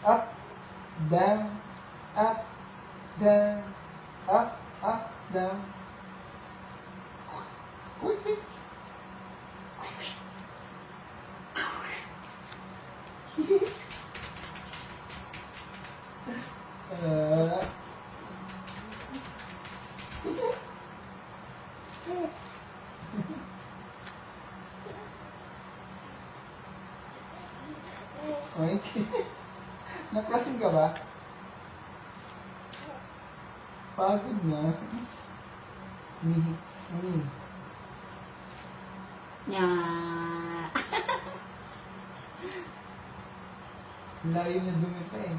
Up, down, up, down, up, down. Quick. Uh, okay. Naklasin ka ba? Pagod na. Umihi. Nya. Layo na dumi pa eh.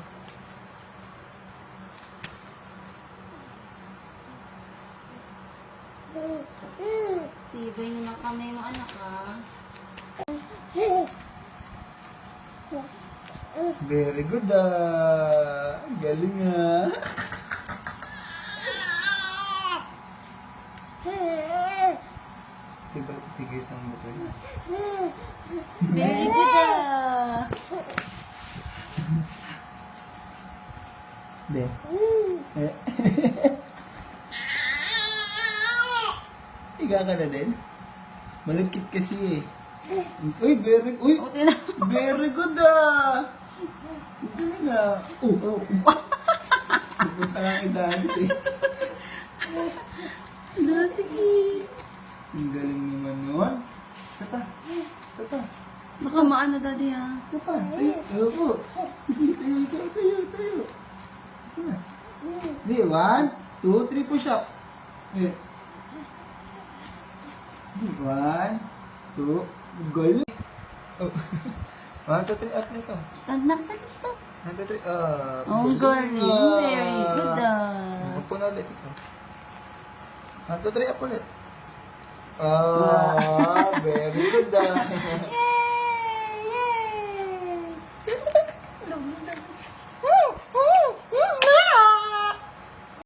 Tibay na ng kamay mo, anak, ha? Very good galing Diba, tigis ang buto na. Very good, De. Higa ka na din? Malagkit kasi eh. Uy, very good Galing Pupunta nga kay Dante. sige. Ang galing naman nun. Isa pa. Baka maano, daddy, ha? Isa pa. Tayo po. Tayo. Mas. Di, 1, 2, 3 push up. 1, 2, galing. 1, 2, 3 up nito. Stand na, daddy, stand. 1, 2, 3 up. Oh, galing. Very good, Upo na ulit ito. 1, 2, 3 up ulit. Very good